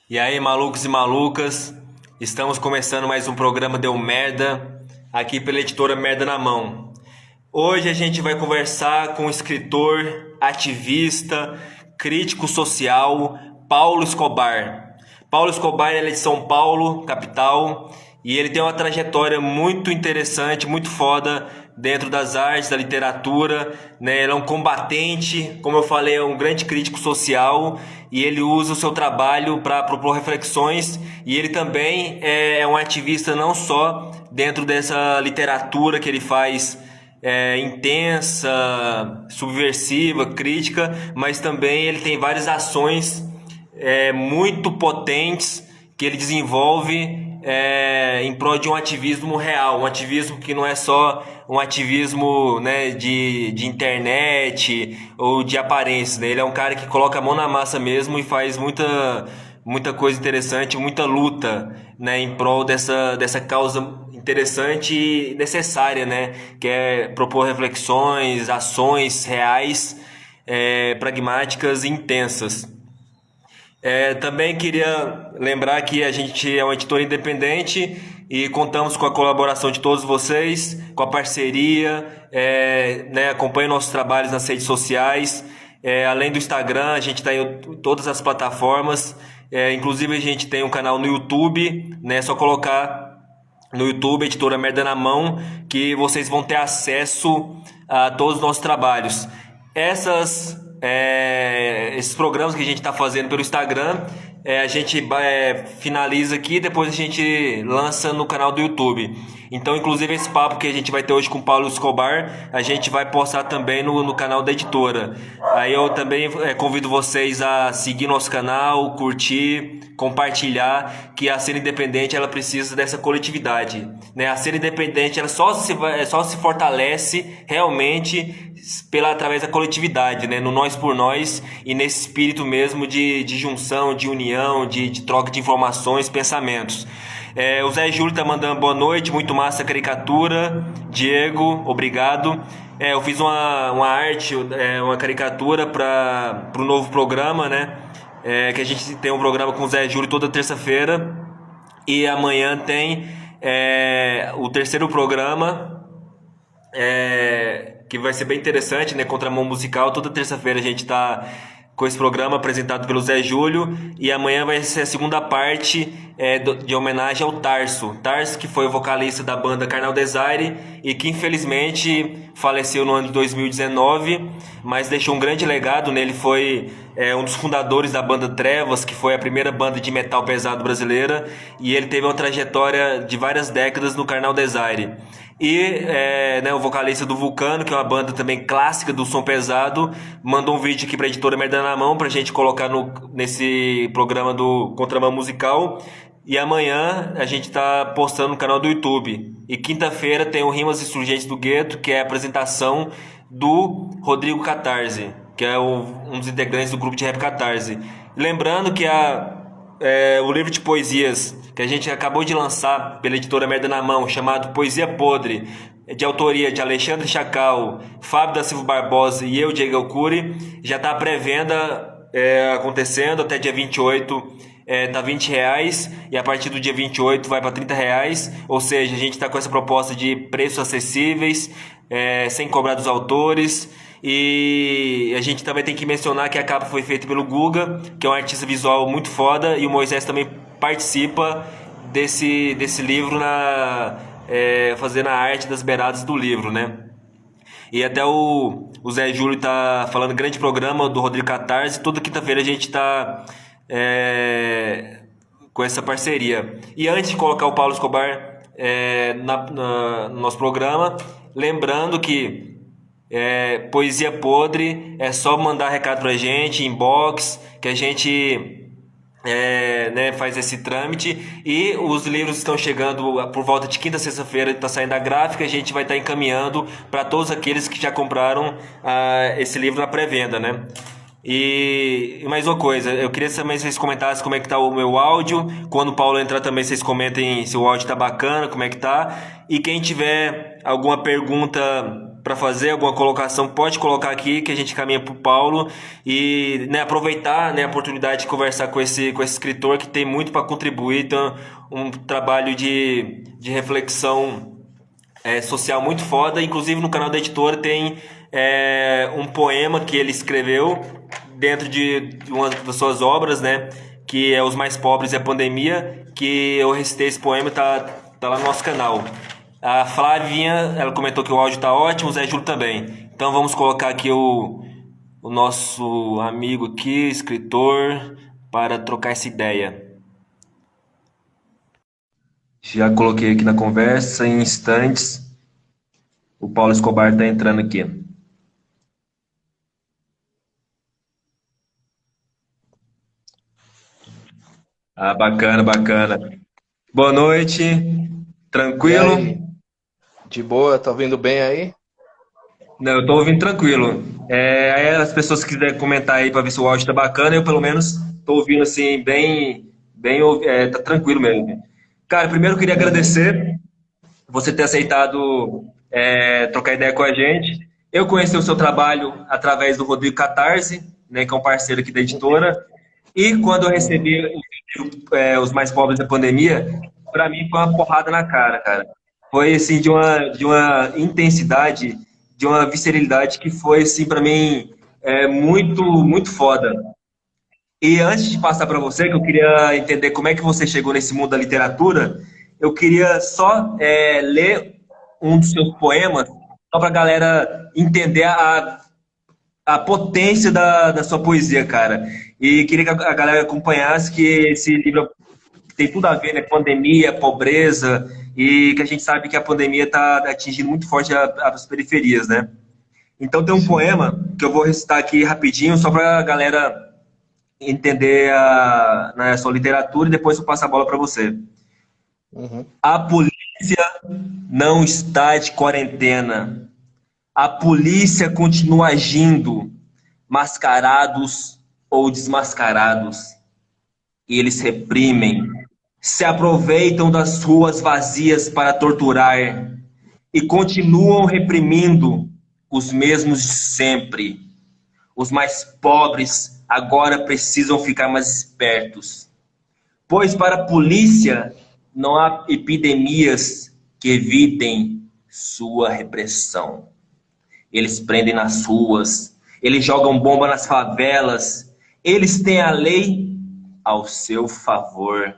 E aí, malucos e malucas, estamos começando mais um programa Deu Merda, aqui pela editora Merda na Mão. Hoje a gente vai conversar com o escritor, ativista, crítico social, Paulo Escobar. Paulo Escobar ele é de São Paulo, capital, e ele tem uma trajetória muito interessante, muito foda dentro das artes, da literatura, né? Ele é um combatente, como eu falei, é um grande crítico social e ele usa o seu trabalho para propor reflexões e ele também é um ativista não só dentro dessa literatura que ele faz intensa, subversiva, crítica, mas também ele tem várias ações muito potentes que ele desenvolve em prol de um ativismo real, um ativismo que não é só um ativismo, né, de internet ou de aparência, né? Ele é um cara que coloca a mão na massa mesmo e faz muita coisa interessante, muita luta, né, em prol dessa causa interessante e necessária, né, que é propor reflexões, ações reais, pragmáticas e intensas. Também queria lembrar que a gente é uma editora independente e contamos com a colaboração de todos vocês, com a parceria, né, acompanhe nossos trabalhos nas redes sociais, além do Instagram, a gente está em todas as plataformas, inclusive a gente tem um canal no YouTube, né, é só colocar no YouTube, Editora Merda na Mão, que vocês vão ter acesso a todos os nossos trabalhos. Esses programas que a gente está fazendo pelo Instagram, a gente finaliza aqui e depois a gente lança no canal do YouTube. Então, inclusive, esse papo que a gente vai ter hoje com o Paulo Escobar, a gente vai postar também no canal da editora. Aí eu também convido vocês a seguir nosso canal, curtir, compartilhar, que a cena independente ela precisa dessa coletividade, né? A cena independente ela só se fortalece realmente através da coletividade, né? No nós por nós e nesse espírito mesmo de junção, de união, de troca de informações, pensamentos. O Zé Júlio tá mandando boa noite, muito massa a caricatura. Diego, obrigado. Eu fiz uma arte, uma caricatura para o novo programa, né? Que a gente tem um programa com o Zé Júlio toda terça-feira. E amanhã tem o terceiro programa, que vai ser bem interessante, né? Contramão musical. Toda terça-feira a gente tá com esse programa apresentado pelo Zé Júlio e amanhã vai ser a segunda parte de homenagem ao Tarso, que foi o vocalista da banda Carnal Desire e que infelizmente faleceu no ano de 2019, mas deixou um grande legado, né? Ele foi um dos fundadores da banda Trevas, que foi a primeira banda de metal pesado brasileira, e ele teve uma trajetória de várias décadas no Carnal Desire. E né, o vocalista do Vulcano, que é uma banda também clássica do som pesado, mandou um vídeo aqui pra editora Merda na Mão pra gente colocar nesse programa do Contramão Musical. E amanhã a gente tá postando no canal do YouTube. E quinta-feira tem o Rimas Insurgentes do Gueto, que é a apresentação do Rodrigo Catarse, que é um dos integrantes do grupo de rap Catarse. Lembrando que o livro de poesias que a gente acabou de lançar pela editora Merda na Mão, chamado Poesia Podre, de autoria de Alexandre Chacal, Fábio da Silva Barbosa e eu, Diego Alcuri, já está a pré-venda acontecendo até dia 28. Tá R$20 e a partir do dia 28 vai para R$30, ou seja, a gente está com essa proposta de preços acessíveis, sem cobrar dos autores. E a gente também tem que mencionar que a capa foi feita pelo Guga, que é um artista visual muito foda, e o Moisés também participa desse livro fazendo a arte das beiradas do livro, né? E até o Zé Júlio tá falando grande programa do Rodrigo Catarse, toda quinta-feira a gente tá com essa parceria. E antes de colocar o Paulo Escobar no nosso programa, lembrando que Poesia Podre é só mandar recado pra gente, inbox, que a gente né, faz esse trâmite. E os livros estão chegando por volta de quinta, sexta-feira, está saindo a gráfica, a gente vai estar encaminhando para todos aqueles que já compraram esse livro na pré-venda, né? E mais uma coisa, eu queria também que vocês comentassem como é que tá o meu áudio. Quando o Paulo entrar também, vocês comentem se o áudio tá bacana, como é que tá. E quem tiver alguma pergunta para fazer, alguma colocação, pode colocar aqui que a gente caminha para o Paulo e, né, aproveitar, né, a oportunidade de conversar com esse escritor que tem muito para contribuir. Então, um trabalho de reflexão social muito foda. Inclusive no canal da editora tem um poema que ele escreveu dentro de uma das suas obras, né? Que é Os Mais Pobres e a Pandemia, que eu recitei esse poema, tá lá no nosso canal. A Flavinha, ela comentou que o áudio tá ótimo, o Zé Júlio também. Então vamos colocar aqui o nosso amigo aqui, escritor, para trocar essa ideia. Já coloquei aqui na conversa, em instantes. O Paulo Escobar está entrando aqui. Ah, bacana, bacana. Boa noite, E tranquilo? aí, de boa, tá ouvindo bem aí? Não, eu tô ouvindo tranquilo. Aí as pessoas que quiserem comentar aí para ver se o áudio tá bacana, eu pelo menos tô ouvindo assim, tá tranquilo mesmo. Cara, primeiro eu queria Uhum. agradecer você ter aceitado trocar ideia com a gente. Eu conheci o seu trabalho através do Rodrigo Catarse, né, que é um parceiro aqui da editora. E quando eu Uhum. recebi o livro, Os Mais Pobres da Pandemia, para mim foi uma porrada na cara, cara. Foi assim de uma intensidade, de uma visceralidade que foi assim para mim muito foda. E antes de passar para você, que eu queria entender como é que você chegou nesse mundo da literatura, eu queria só ler um dos seus poemas, só para a galera entender a potência da sua poesia, cara. E queria que a galera acompanhasse que esse livro tem tudo a ver, né? Pandemia, pobreza, e que a gente sabe que a pandemia está atingindo muito forte as periferias, né? Então tem um Sim. poema que eu vou recitar aqui rapidinho, só para a galera entender a sua literatura e depois eu passo a bola para você. Uhum. A polícia não está de quarentena. A polícia continua agindo, mascarados ou desmascarados. E eles reprimem, se aproveitam das ruas vazias para torturar e continuam reprimindo os mesmos de sempre. Os mais pobres agora precisam ficar mais espertos, pois para a polícia não há epidemias que evitem sua repressão. Eles prendem nas ruas, eles jogam bomba nas favelas, eles têm a lei ao seu favor.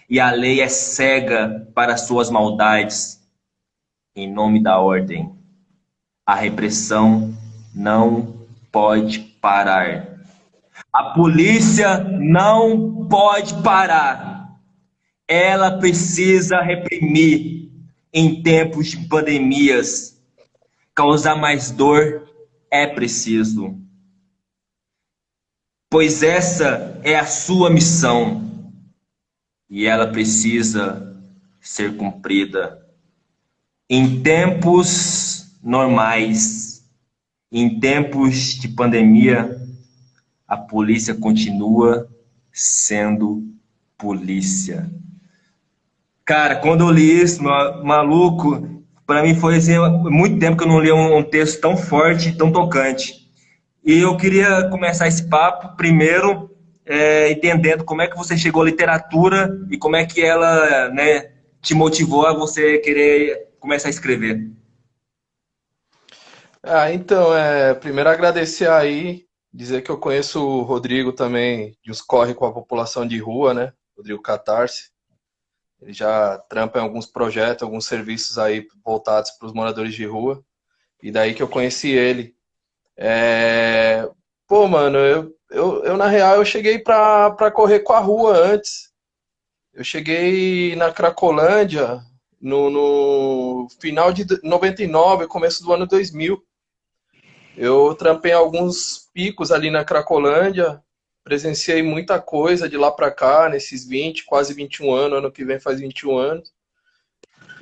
E a lei é cega para suas maldades. Em nome da ordem, a repressão não pode parar. A polícia não pode parar. Ela precisa reprimir em tempos de pandemias. Causar mais dor é preciso, pois essa é a sua missão e ela precisa ser cumprida. Em tempos normais, em tempos de pandemia, a polícia continua sendo polícia. Cara, quando eu li isso, maluco, para mim foi assim, muito tempo que eu não li um texto tão forte, tão tocante. E eu queria começar esse papo primeiro entendendo como é que você chegou à literatura e como é que ela, né, te motivou a você querer começar a escrever. Então, primeiro agradecer aí, dizer que eu conheço o Rodrigo também, de uns corre com a população de rua, né? Rodrigo Catarse. Ele já trampa em alguns projetos, alguns serviços aí voltados para os moradores de rua. E daí que eu conheci ele. É... Pô, mano, eu na real eu cheguei pra correr com a rua antes. Eu cheguei na Cracolândia no final de 99, começo do ano 2000. Eu trampei alguns picos ali na Cracolândia, presenciei muita coisa de lá pra cá, nesses 20, quase 21 anos, ano que vem faz 21 anos.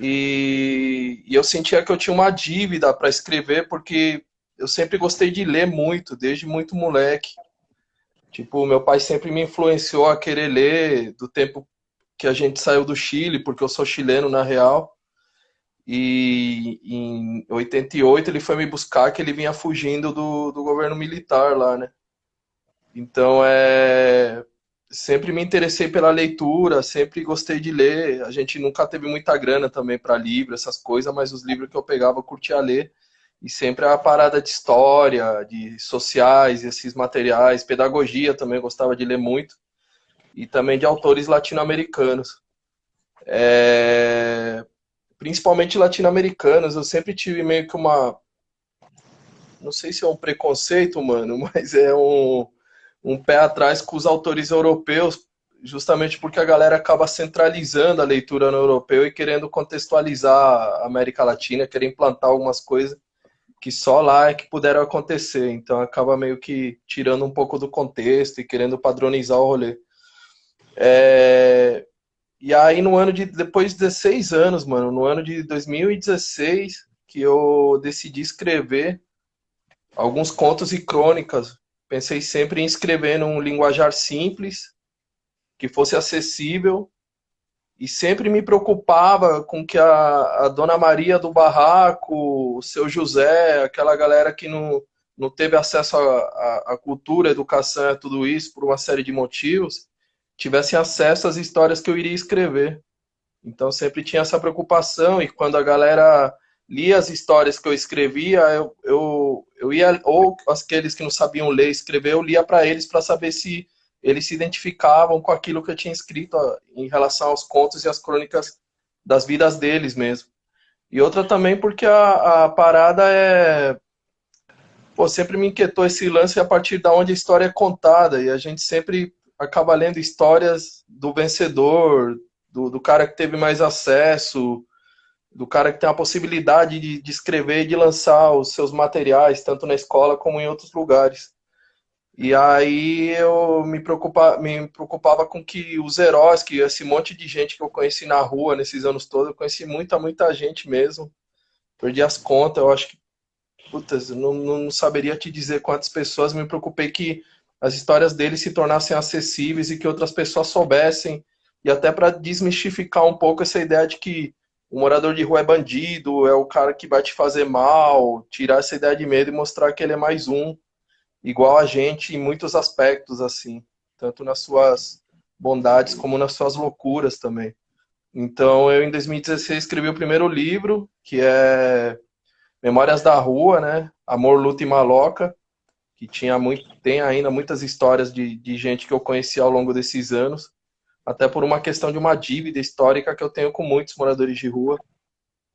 E eu sentia que eu tinha uma dívida para escrever, porque eu sempre gostei de ler muito, desde muito moleque. Tipo, meu pai sempre me influenciou a querer ler do tempo que a gente saiu do Chile, porque eu sou chileno na real. E em 88 ele foi me buscar, que ele vinha fugindo do governo militar lá, né? Então, sempre me interessei pela leitura, sempre gostei de ler. A gente nunca teve muita grana também para livro, essas coisas, mas os livros que eu pegava eu curtia ler. E sempre a parada de história, de sociais, esses materiais, pedagogia também eu gostava de ler muito. E também de autores latino-americanos. Principalmente latino-americanos, eu sempre tive meio que não sei se é um preconceito, mano, mas um pé atrás com os autores europeus, justamente porque a galera acaba centralizando a leitura no europeu e querendo contextualizar a América Latina, querer implantar algumas coisas que só lá é que puderam acontecer. Então acaba meio que tirando um pouco do contexto e querendo padronizar o rolê. E aí depois de 16 anos, mano, no ano de 2016, que eu decidi escrever alguns contos e crônicas. Pensei sempre em escrever num linguajar simples, que fosse acessível, e sempre me preocupava com que a Dona Maria do Barraco, o seu José, aquela galera que não teve acesso à cultura, à educação, a tudo isso, por uma série de motivos, tivessem acesso às histórias que eu iria escrever. Então sempre tinha essa preocupação, e quando a galera lia as histórias que eu escrevia, eu ia, ou aqueles que não sabiam ler e escrever, eu lia para eles para saber se eles se identificavam com aquilo que eu tinha escrito em relação aos contos e às crônicas das vidas deles mesmo. E outra também porque a parada pô, sempre me inquietou esse lance a partir da onde a história é contada, e a gente sempre acaba lendo histórias do vencedor, do cara que teve mais acesso, do cara que tem a possibilidade de escrever e de lançar os seus materiais, tanto na escola como em outros lugares. E aí eu me preocupava com que os heróis, que esse monte de gente que eu conheci na rua nesses anos todos, eu conheci muita gente mesmo. Perdi as contas, eu acho que, putz, não saberia te dizer quantas pessoas. Me preocupei que as histórias deles se tornassem acessíveis e que outras pessoas soubessem, e até para desmistificar um pouco essa ideia de que o morador de rua é bandido, é o cara que vai te fazer mal, tirar essa ideia de medo e mostrar que ele é mais um, igual a gente em muitos aspectos, assim, tanto nas suas bondades como nas suas loucuras também. Então, eu em 2016 escrevi o primeiro livro, que é Memórias da Rua, né? Amor, Luta e Maloca, que tem ainda muitas histórias de gente que eu conheci ao longo desses anos, até por uma questão de uma dívida histórica que eu tenho com muitos moradores de rua.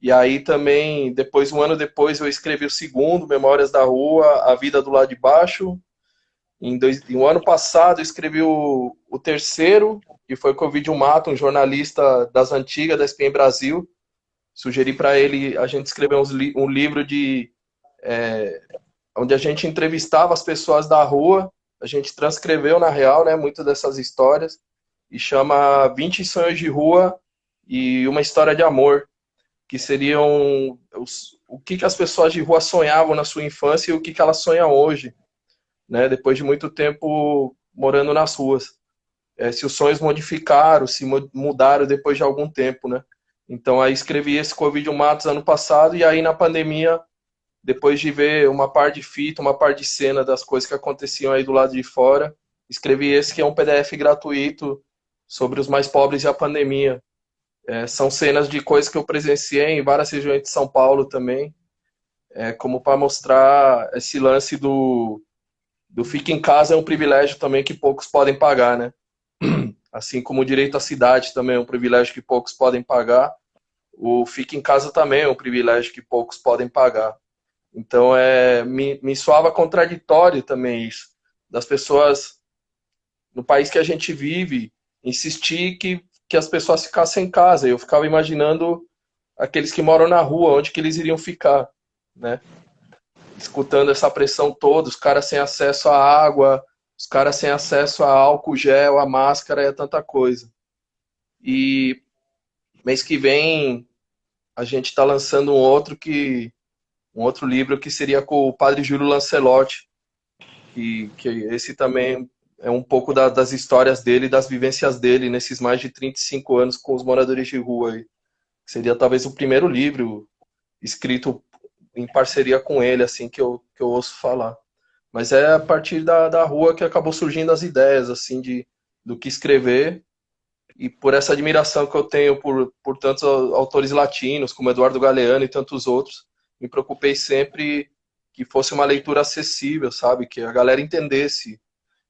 E aí também, um ano depois, eu escrevi o segundo, Memórias da Rua, A Vida do Lado de Baixo. Um ano passado, eu escrevi o terceiro, que foi com o Ovidio Mato, um jornalista das antigas da SPM Brasil. Sugeri para ele a gente escrever um livro onde a gente entrevistava as pessoas da rua. A gente transcreveu, na real, né, muitas dessas histórias, e chama 20 Sonhos de Rua e uma História de Amor, que seriam o que as pessoas de rua sonhavam na sua infância e o que elas sonham hoje, né, depois de muito tempo morando nas ruas. Se os sonhos modificaram, se mudaram depois de algum tempo, né? Então aí escrevi esse com o Ovidio Matos ano passado, e aí na pandemia, depois de ver uma par de fita, uma par de cena das coisas que aconteciam aí do lado de fora, escrevi esse que é um PDF gratuito sobre os mais pobres e a pandemia. São cenas de coisas que eu presenciei em várias regiões de São Paulo também, como para mostrar esse lance do fica em casa é um privilégio também que poucos podem pagar, né? Assim como o direito à cidade também é um privilégio que poucos podem pagar, o fica em casa também é um privilégio que poucos podem pagar. Então, me soava contraditório também isso, das pessoas, no país que a gente vive, insistir que as pessoas ficassem em casa. Eu ficava imaginando aqueles que moram na rua, onde que eles iriam ficar, né? Escutando essa pressão toda, os caras sem acesso à água, os caras sem acesso a álcool gel, a máscara e a tanta coisa. E mês que vem a gente está lançando um outro livro que seria com o Padre Júlio Lancelotti, que esse também é um pouco das histórias dele, das vivências dele nesses mais de 35 anos com os moradores de rua aí. Seria talvez o primeiro livro escrito em parceria com ele, assim, que eu ouço falar. Mas é a partir da rua que acabou surgindo as ideias, assim, do que escrever. E por essa admiração que eu tenho por tantos autores latinos, como Eduardo Galeano e tantos outros, me preocupei sempre que fosse uma leitura acessível, sabe? Que a galera entendesse,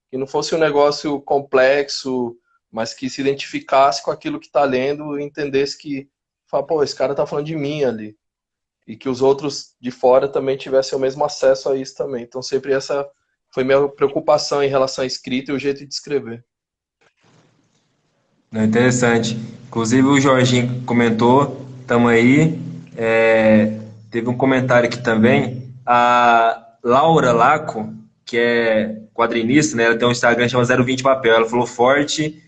que não fosse um negócio complexo, mas que se identificasse com aquilo que está lendo e entendesse que, fala, pô, esse cara tá falando de mim ali. E que os outros de fora também tivessem o mesmo acesso a isso também. Então sempre essa foi minha preocupação em relação à escrita e o jeito de escrever. Não, interessante. Inclusive o Jorginho comentou, tamo aí. Teve um comentário aqui também. A Laura Laco, que é quadrinista, né? Ela tem um Instagram que chama 020 Papel. Ela falou forte.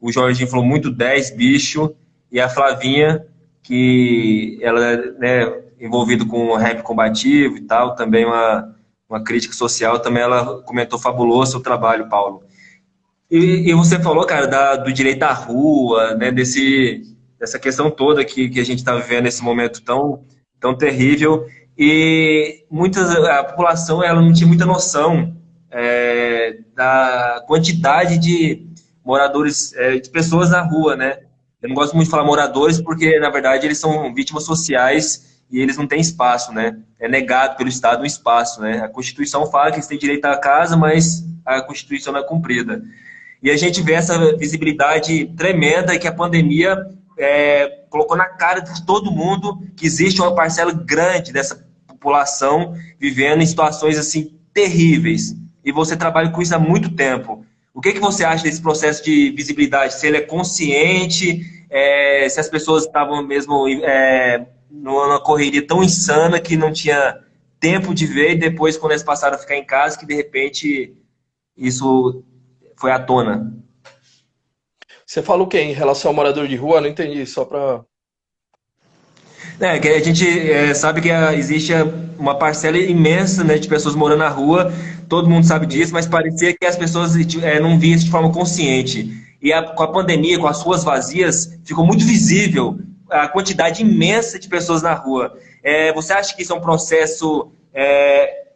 O Jorginho falou muito 10 bicho. E a Flavinha, que ela é, né, envolvida com rap combativo e tal, também uma crítica social, também ela comentou fabuloso o seu trabalho, Paulo. E você falou, cara, do direito à rua, né, dessa questão toda que a gente está vivendo nesse momento tão terrível. E a população ela não tinha muita noção da quantidade de moradores, de pessoas na rua, né? Eu não gosto muito de falar moradores porque, na verdade, eles são vítimas sociais e eles não têm espaço, né? É negado pelo Estado um espaço, né? A Constituição fala que eles têm direito à casa, mas a Constituição não é cumprida. E a gente vê essa visibilidade tremenda que a pandemia colocou na cara de todo mundo que existe uma parcela grande dessa população vivendo em situações assim terríveis. E você trabalha com isso há muito tempo. O que você acha desse processo de visibilidade? Se ele é consciente, se as pessoas estavam mesmo numa correria tão insana que não tinha tempo de ver, e depois, quando eles passaram a ficar em casa, que de repente isso foi à tona. Você fala o quê? Em relação ao morador de rua? Não entendi, só para. Que a gente sabe que existe uma parcela imensa, né, de pessoas morando na rua, todo mundo sabe disso, mas parecia que as pessoas não viam isso de forma consciente. E com a pandemia, com as ruas vazias, ficou muito visível a quantidade imensa de pessoas na rua. Você acha que isso é um processo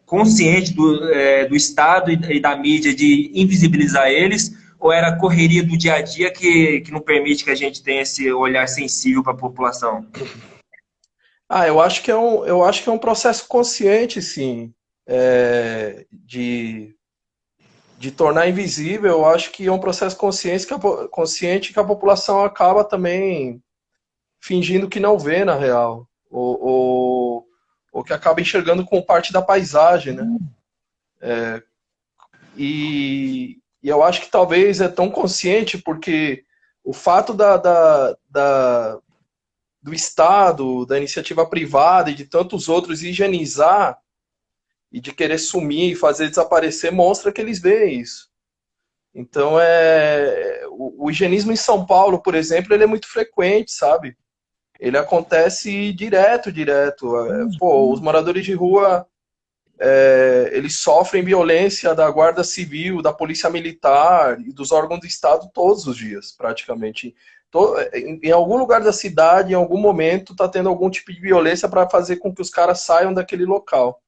consciente do Estado e da mídia de invisibilizar eles, ou era a correria do dia a dia que não permite que a gente tenha esse olhar sensível para a população? Eu acho que é um processo consciente, sim, de tornar invisível. Eu acho que é um processo consciente que a população acaba também fingindo que não vê na real, ou que acaba enxergando como parte da paisagem, né? E eu acho que talvez é tão consciente porque o fato do Estado, da iniciativa privada e de tantos outros higienizar e de querer sumir, fazer desaparecer, mostra que eles veem isso. Então, o higienismo em São Paulo, por exemplo, ele é muito frequente, sabe? Ele acontece direto. Pô, os moradores de rua, eles sofrem violência da Guarda Civil, da Polícia Militar e dos órgãos do Estado todos os dias, praticamente. Em algum lugar da cidade, em algum momento, está tendo algum tipo de violência para fazer com que os caras saiam daquele local.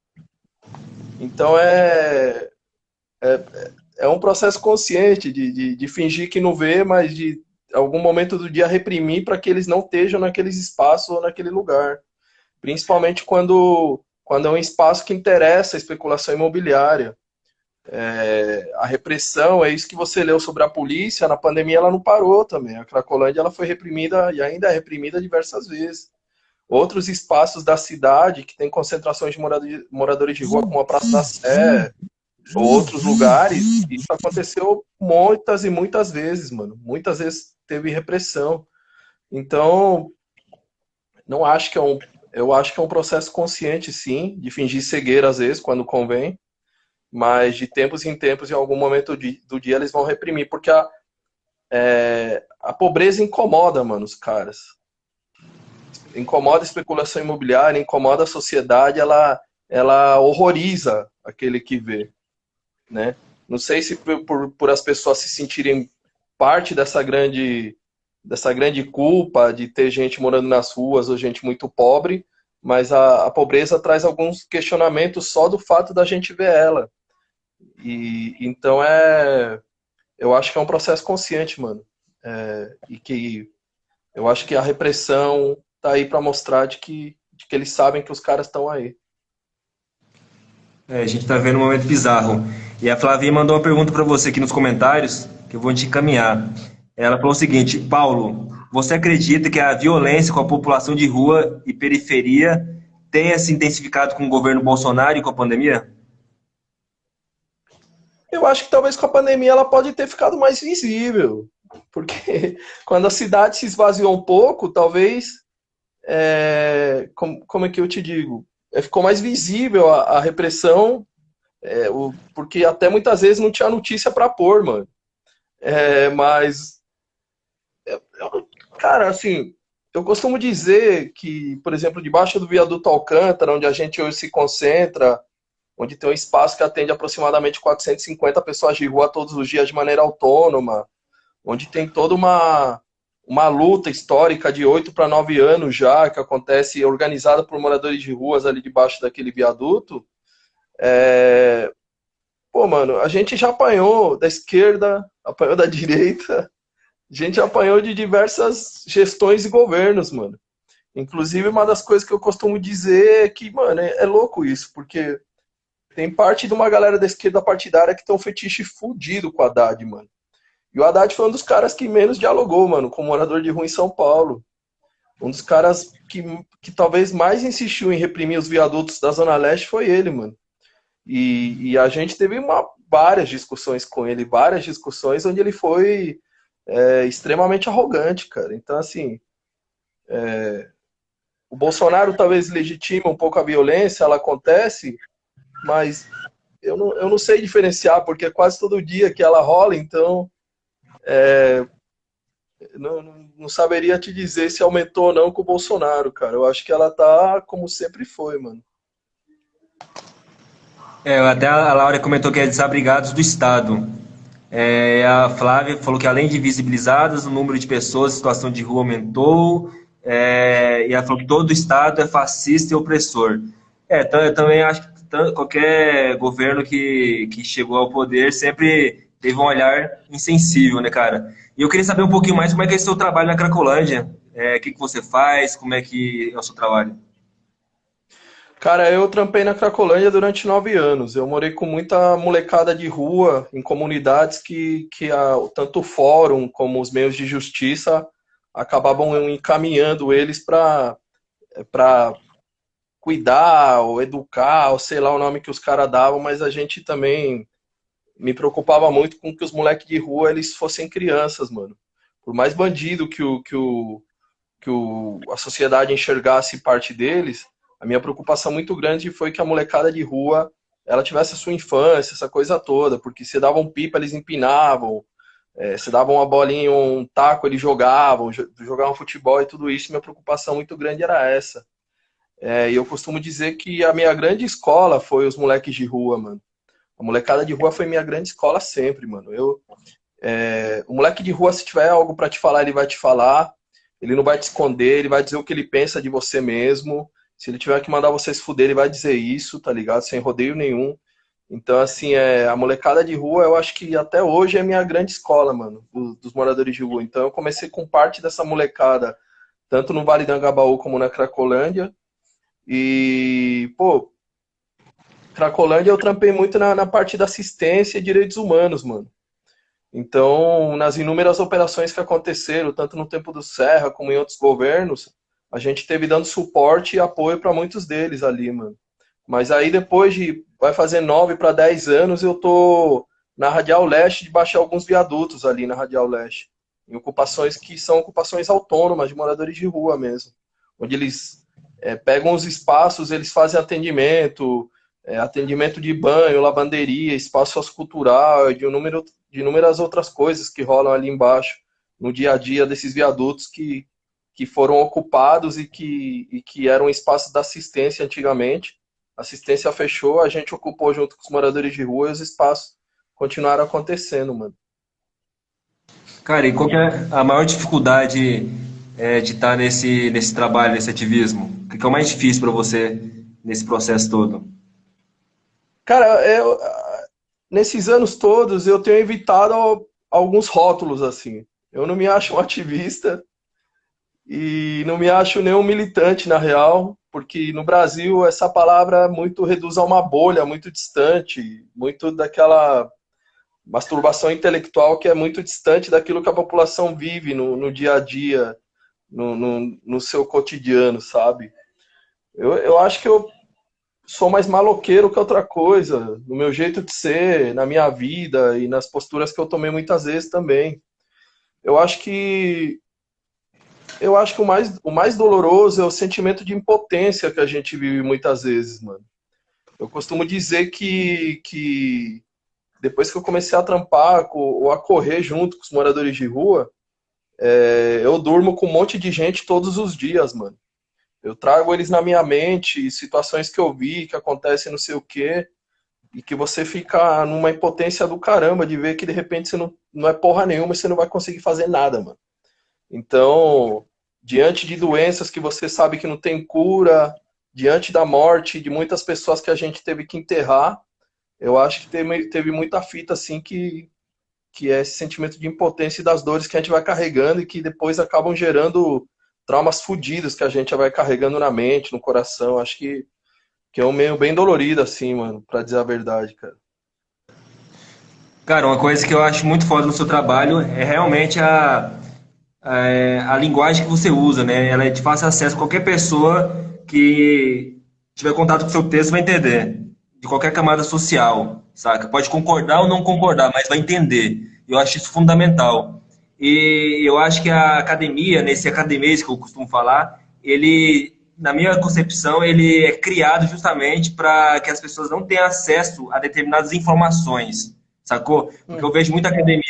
Então é um processo consciente de fingir que não vê, mas de algum momento do dia reprimir para que eles não estejam naqueles espaços ou naquele lugar. Principalmente quando é um espaço que interessa a especulação imobiliária. A repressão, é isso que você leu sobre a polícia, na pandemia ela não parou também. A Cracolândia ela foi reprimida e ainda é reprimida diversas vezes. Outros espaços da cidade que tem concentrações de moradores de rua, como a Praça da Sé, ou outros lugares, isso aconteceu muitas e muitas vezes, mano. Muitas vezes teve repressão. Então, não acho que eu acho que é um processo consciente, sim, de fingir cegueira às vezes, quando convém, mas de tempos em tempos, em algum momento do dia, eles vão reprimir, porque a pobreza incomoda, mano, os caras. Incomoda a especulação imobiliária, incomoda a sociedade, ela horroriza aquele que vê, né? Não sei se por as pessoas se sentirem parte dessa grande dessa grande culpa de ter gente morando nas ruas ou gente muito pobre, mas a pobreza traz alguns questionamentos só do fato da gente ver ela. E então eu acho que é um processo consciente, mano. E que eu acho que a repressão tá aí para mostrar de que eles sabem que os caras estão aí. A gente tá vendo um momento bizarro. E a Flavinha mandou uma pergunta para você aqui nos comentários, que eu vou te encaminhar. Ela falou o seguinte: Paulo, você acredita que a violência com a população de rua e periferia tenha se intensificado com o governo Bolsonaro e com a pandemia? Eu acho que talvez com a pandemia ela pode ter ficado mais visível, porque quando a cidade se esvaziou um pouco, talvez, como é que eu te digo? Ficou mais visível a repressão, porque até muitas vezes não tinha notícia para pôr, mano. Mas, cara, assim, eu costumo dizer que, por exemplo, debaixo do viaduto Alcântara, onde a gente hoje se concentra, onde tem um espaço que atende aproximadamente 450 pessoas de rua todos os dias de maneira autônoma, onde tem toda uma luta histórica de 8 para 9 anos já, que acontece organizada por moradores de ruas ali debaixo daquele viaduto. Pô, mano, a gente já apanhou da esquerda, apanhou da direita, a gente apanhou de diversas gestões e governos, mano. Inclusive, uma das coisas que eu costumo dizer é que, mano, é louco isso, porque tem parte de uma galera da esquerda partidária que tem um fetiche fudido com o Haddad, mano. E o Haddad foi um dos caras que menos dialogou, mano, com morador de rua em São Paulo. Um dos caras que talvez mais insistiu em reprimir os viadutos da Zona Leste foi ele, mano. E a gente teve várias discussões com ele, várias discussões onde ele foi extremamente arrogante, cara. Então, assim, o Bolsonaro talvez legitime um pouco a violência, ela acontece, mas eu não sei diferenciar, porque é quase todo dia que ela rola, então não saberia te dizer se aumentou ou não com o Bolsonaro, cara. Eu acho que ela tá como sempre foi, mano. Até a Laura comentou que é desabrigados do Estado. A Flávia falou que além de visibilizadas, o número de pessoas em situação de rua aumentou. E ela falou que todo o Estado é fascista e opressor. Então eu também acho que qualquer governo que chegou ao poder sempre teve um olhar insensível, né, cara? E eu queria saber um pouquinho mais como é que é o seu trabalho na Cracolândia. O que você faz, como é que é o seu trabalho? Cara, eu trampei na Cracolândia durante 9 anos. Eu morei com muita molecada de rua, em comunidades que tanto o fórum como os meios de justiça acabavam encaminhando eles para cuidar, ou educar, ou sei lá o nome que os caras davam, mas a gente também me preocupava muito com que os moleques de rua eles fossem crianças, mano. Por mais bandido a sociedade enxergasse parte deles, a minha preocupação muito grande foi que a molecada de rua ela tivesse a sua infância, essa coisa toda, porque se davam pipa, eles empinavam, se davam uma bolinha, um taco, eles jogavam futebol e tudo isso. Minha preocupação muito grande era essa. E eu costumo dizer que a minha grande escola foi os moleques de rua, mano. A molecada de rua foi minha grande escola sempre, mano. O moleque de rua, se tiver algo pra te falar, ele vai te falar. Ele não vai te esconder, ele vai dizer o que ele pensa de você mesmo. Se ele tiver que mandar você se fuder, ele vai dizer isso, tá ligado? Sem rodeio nenhum. Então, assim, a molecada de rua, eu acho que até hoje é minha grande escola, mano, dos moradores de rua. Então, eu comecei com parte dessa molecada, tanto no Vale do Angabaú como na Cracolândia. E, pô, Cracolândia eu trampei muito na parte da assistência e direitos humanos, mano. Então, nas inúmeras operações que aconteceram, tanto no tempo do Serra como em outros governos, a gente teve dando suporte e apoio para muitos deles ali, mano. Mas aí vai fazer 9 para 10 anos, eu tô na Radial Leste, debaixo de alguns viadutos ali na Radial Leste. Em ocupações que são ocupações autônomas, de moradores de rua mesmo. Onde eles pegam os espaços, eles fazem atendimento de banho, lavanderia, espaço sociocultural, de inúmeras outras coisas que rolam ali embaixo, no dia a dia desses viadutos que foram ocupados e que eram espaços da assistência antigamente. A assistência fechou, a gente ocupou junto com os moradores de rua e os espaços continuaram acontecendo, mano. Cara, e qual que é a maior dificuldade de estar nesse trabalho, nesse ativismo? O que é o mais difícil para você nesse processo todo? Cara, nesses anos todos eu tenho evitado alguns rótulos assim. Eu não me acho um ativista e não me acho nenhum militante na real, porque no Brasil essa palavra muito reduz a uma bolha muito distante, muito daquela masturbação intelectual que é muito distante daquilo que a população vive no dia a dia, no seu cotidiano, sabe? Eu acho que eu sou mais maloqueiro que outra coisa, no meu jeito de ser, na minha vida e nas posturas que eu tomei muitas vezes também. Eu acho que o mais doloroso é o sentimento de impotência que a gente vive muitas vezes, mano. Eu costumo dizer que depois que eu comecei a trampar ou a correr junto com os moradores de rua, eu durmo com um monte de gente todos os dias, mano. Eu trago eles na minha mente, situações que eu vi, que acontecem não sei o quê, e que você fica numa impotência do caramba de ver que de repente você não é porra nenhuma e você não vai conseguir fazer nada, mano. Então, diante de doenças que você sabe que não tem cura, diante da morte de muitas pessoas que a gente teve que enterrar, eu acho que teve muita fita assim que é esse sentimento de impotência e das dores que a gente vai carregando e que depois acabam gerando traumas fodidos que a gente vai carregando na mente, no coração. Acho que é um meio bem dolorido, assim, mano, pra dizer a verdade, cara. Cara, uma coisa que eu acho muito foda no seu trabalho é realmente a linguagem que você usa, né? Ela é de fácil acesso. Qualquer pessoa que tiver contato com o seu texto vai entender. De qualquer camada social, saca? Pode concordar ou não concordar, mas vai entender. Eu acho isso fundamental. E eu acho que a academia, nesse academês que eu costumo falar, ele, na minha concepção, ele é criado justamente para que as pessoas não tenham acesso a determinadas informações, sacou? Porque eu Uhum. vejo muita academia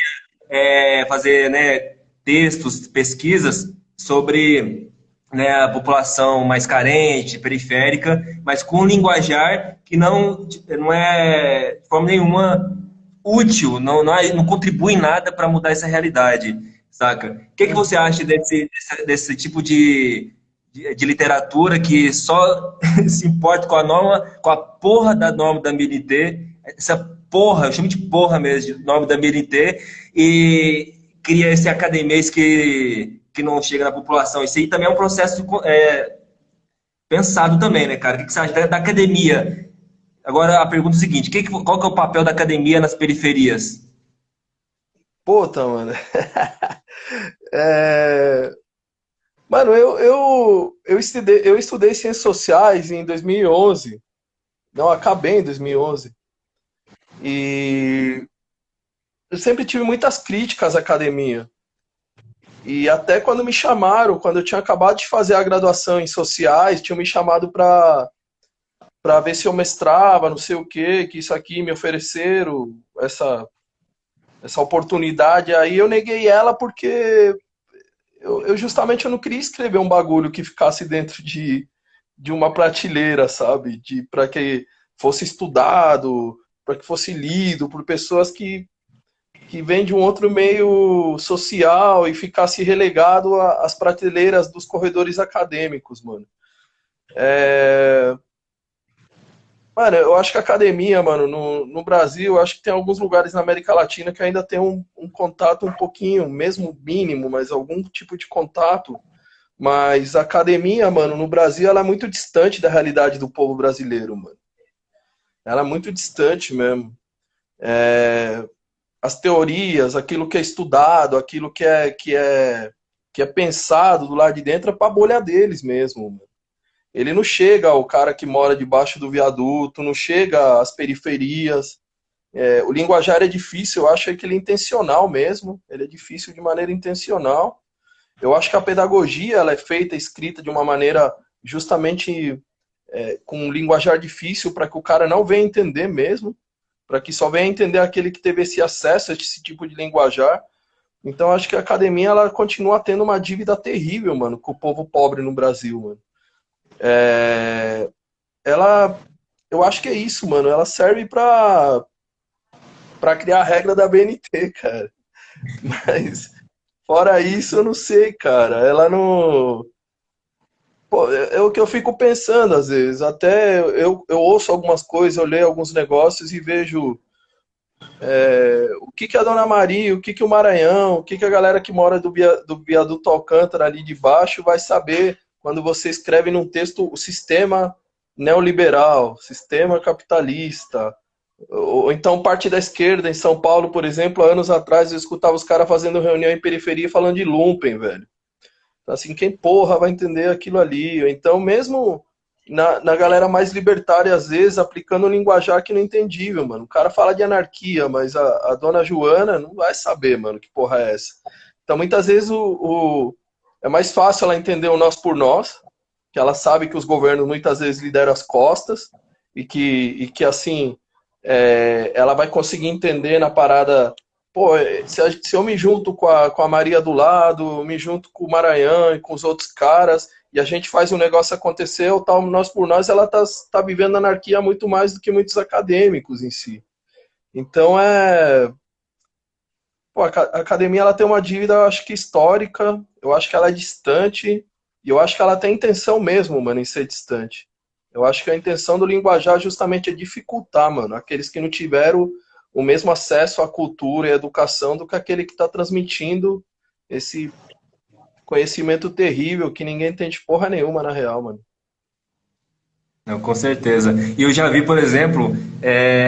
fazer, né, textos, pesquisas sobre, né, a população mais carente, periférica, mas com um linguajar que não é de forma nenhuma útil, não contribui em nada para mudar essa realidade, saca? O que Uhum. você acha desse tipo de literatura que só se importa com a norma, com a porra da norma da BNT, essa porra, eu chamo de porra mesmo, de norma da BNT, e cria esse academês que não chega na população. Isso aí também é um processo pensado também, né, cara? O que você acha da academia? Agora a pergunta é a seguinte: qual que é o papel da academia nas periferias? Puta, mano. É, Mano, eu estudei Ciências Sociais em 2011. Não, acabei em 2011. E eu sempre tive muitas críticas à academia. E até quando me chamaram, quando eu tinha acabado de fazer a graduação em sociais, tinham me chamado para ver se eu mestrava, não sei o quê, que isso aqui me ofereceram, essa oportunidade. Aí eu neguei ela porque eu justamente eu não queria escrever um bagulho que ficasse dentro de uma prateleira, sabe? Para que fosse estudado, para que fosse lido por pessoas que vêm de um outro meio social e ficasse relegado às prateleiras dos corredores acadêmicos, mano. Mano, eu acho que a academia, mano, no Brasil, eu acho que tem alguns lugares na América Latina que ainda tem um contato um pouquinho, mesmo mínimo, mas algum tipo de contato. Mas a academia, mano, no Brasil, ela é muito distante da realidade do povo brasileiro, mano. Ela é muito distante mesmo. As teorias, aquilo que é estudado, aquilo que é pensado do lado de dentro é pra bolha deles mesmo, mano. Ele não chega ao cara que mora debaixo do viaduto, não chega às periferias. O linguajar é difícil, eu acho que ele é intencional mesmo, ele é difícil de maneira intencional. Eu acho que a pedagogia ela é feita, escrita de uma maneira justamente com um linguajar difícil para que o cara não venha entender mesmo, para que só venha entender aquele que teve esse acesso a esse tipo de linguajar. Então acho que a academia ela continua tendo uma dívida terrível, mano, com o povo pobre no Brasil, mano. Ela, eu acho que é isso, mano. Ela serve para criar a regra da BNT, cara. Mas Fora isso, eu não sei, cara. Ela não. Pô, é o que eu fico pensando às vezes. Até eu ouço algumas coisas, eu leio alguns negócios e vejo o que que a Dona Maria, o que que o Maranhão, o que que a galera que mora do viaduto Alcântara ali de baixo vai saber quando você escreve num texto o sistema neoliberal, sistema capitalista, ou então parte da esquerda em São Paulo, por exemplo, há anos atrás eu escutava os caras fazendo reunião em periferia falando de lumpen, velho. Então, assim, quem porra vai entender aquilo ali? Ou então, mesmo na galera mais libertária, às vezes, aplicando um linguajar que não é entendível, mano. O cara fala de anarquia, mas a dona Joana não vai saber, mano, que porra é essa. Então, muitas vezes, é mais fácil ela entender o nós por nós, que ela sabe que os governos muitas vezes lhe deram as costas, e que assim, ela vai conseguir entender na parada. Pô, se eu me junto com a Maria do lado, me junto com o Maranhão e com os outros caras, e a gente faz um negócio acontecer, o tal nós por nós, ela tá vivendo anarquia muito mais do que muitos acadêmicos em si. Então pô, a academia ela tem uma dívida, eu acho que histórica, eu acho que ela é distante, e eu acho que ela tem intenção mesmo, mano, em ser distante. Eu acho que a intenção do linguajar justamente é dificultar, mano, aqueles que não tiveram o mesmo acesso à cultura e à educação do que aquele que está transmitindo esse conhecimento terrível que ninguém entende porra nenhuma na real, mano. Não, com certeza. E eu já vi, por exemplo,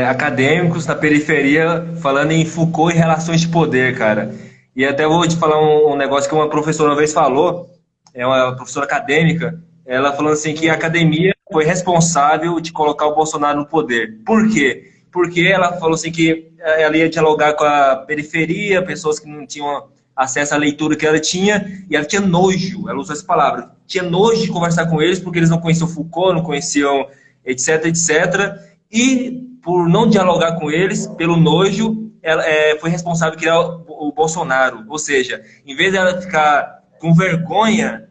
acadêmicos na periferia falando em Foucault e relações de poder, cara. E até vou te falar um negócio que uma professora uma vez falou, é uma professora acadêmica, ela falando assim que a academia foi responsável de colocar o Bolsonaro no poder. Por quê? Porque ela falou assim que ela ia dialogar com a periferia, pessoas que não tinham acesso à leitura que ela tinha, e ela tinha nojo, ela usou essa palavra, tinha nojo de conversar com eles, porque eles não conheciam Foucault, não conheciam etc, etc, e por não dialogar com eles, pelo nojo, ela foi responsável por criar o Bolsonaro, ou seja, em vez dela ficar com vergonha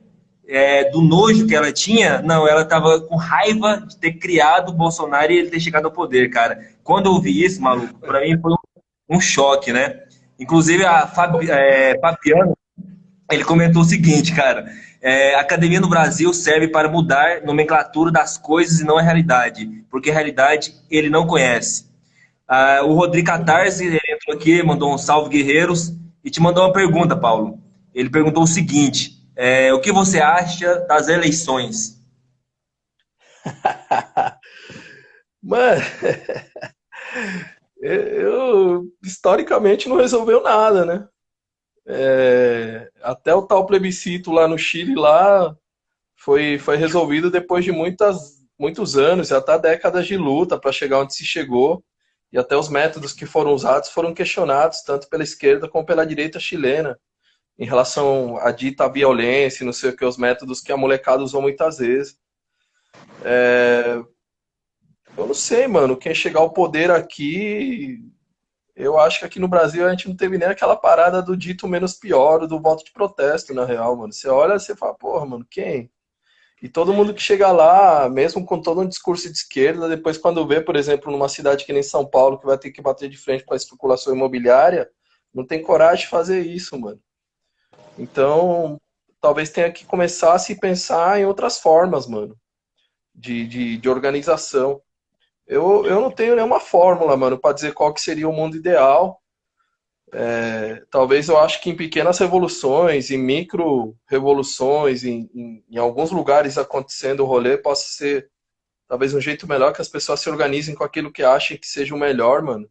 do nojo que ela tinha, não, ela estava com raiva de ter criado o Bolsonaro e ele ter chegado ao poder, cara. Quando eu ouvi isso, maluco, para mim foi um choque, né? Inclusive, Fabiano, ele comentou o seguinte, cara, a academia no Brasil serve para mudar a nomenclatura das coisas e não a realidade, porque a realidade ele não conhece. O Rodrigo Catarse, ele entrou aqui, mandou um salve, guerreiros, e te mandou uma pergunta, Paulo. Ele perguntou o seguinte, o que você acha das eleições? Mano, historicamente não resolveu nada, né? Até o tal plebiscito lá no Chile lá foi resolvido depois de muitos anos, e até décadas de luta para chegar onde se chegou. E até os métodos que foram usados foram questionados, tanto pela esquerda como pela direita chilena, em relação à dita violência, não sei o que, os métodos que a molecada usou muitas vezes. Eu não sei, mano, quem chegar ao poder aqui, eu acho que aqui no Brasil a gente não teve nem aquela parada do dito menos pior, do voto de protesto, na real, mano. Você olha, você fala, porra, mano, quem? E todo mundo que chega lá, mesmo com todo um discurso de esquerda, depois quando vê, por exemplo, numa cidade que nem São Paulo, que vai ter que bater de frente com a especulação imobiliária, não tem coragem de fazer isso, mano. Então, talvez tenha que começar a se pensar em outras formas, mano, de organização. Eu não tenho nenhuma fórmula, mano, para dizer qual que seria o mundo ideal. Talvez eu acho que em pequenas revoluções, em micro revoluções, em alguns lugares acontecendo o rolê, possa ser talvez um jeito melhor que as pessoas se organizem com aquilo que achem que seja o melhor, mano.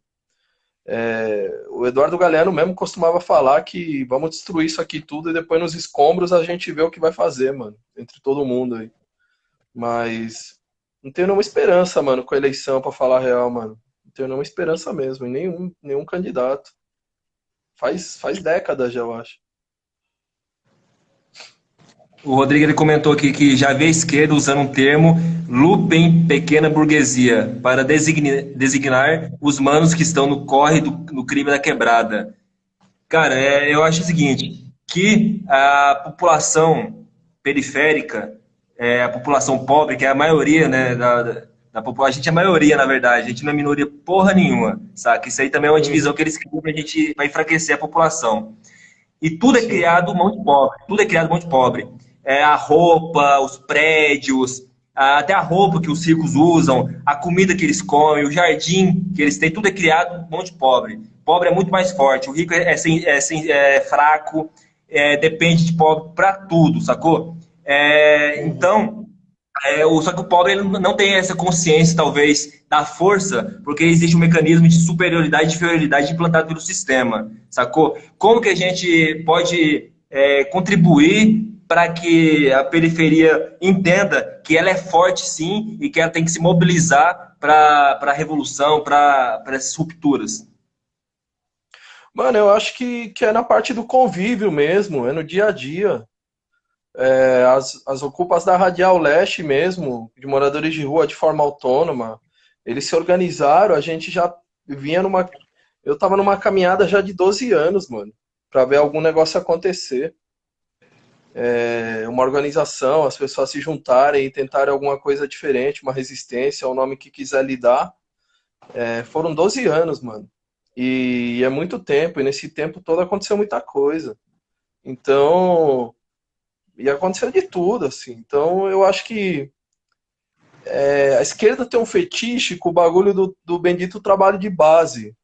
O Eduardo Galeano mesmo costumava falar que vamos destruir isso aqui tudo e depois nos escombros a gente vê o que vai fazer, mano, entre todo mundo aí. Mas não tenho nenhuma esperança, mano, com a eleição, pra falar a real, mano. Não tenho nenhuma esperança mesmo, em nenhum candidato. Faz décadas já, eu acho. O Rodrigo ele comentou aqui que já vê a esquerda usando um termo Lupen pequena burguesia para designar os manos que estão no corre do crime da quebrada. Cara, eu acho o seguinte, que a população periférica, a população pobre, que é a maioria, né, da população, a gente é a maioria, na verdade, a gente não é minoria porra nenhuma, saca? Isso aí também é uma divisão que eles criam pra gente, vai enfraquecer a população. E tudo é sim. criado mão de pobre. Tudo é criado mão de pobre. A roupa, os prédios, até a roupa que os ricos usam, a comida que eles comem, o jardim que eles têm, tudo é criado mão de pobre. Pobre é muito mais forte. O rico é fraco, depende de pobre para tudo, sacou? Uhum. Então, só que o pobre ele não tem essa consciência, talvez, da força, porque existe um mecanismo de superioridade e inferioridade implantado pelo sistema, sacou? Como que a gente pode contribuir para que a periferia entenda que ela é forte, sim, e que ela tem que se mobilizar para a revolução, para essas rupturas? Mano, eu acho que é na parte do convívio mesmo, é no dia a dia. As ocupas da Radial Leste mesmo, de moradores de rua de forma autônoma, eles se organizaram, a gente já vinha numa. Eu tava numa caminhada já de 12 anos, mano, pra ver algum negócio acontecer. Uma organização, as pessoas se juntarem e tentarem alguma coisa diferente, uma resistência, o nome que quiser lhe dar. Foram 12 anos, mano. E é muito tempo, e nesse tempo todo aconteceu muita coisa. Então, e aconteceu de tudo, assim. Então, eu acho que a esquerda tem um fetiche com o bagulho do bendito trabalho de base.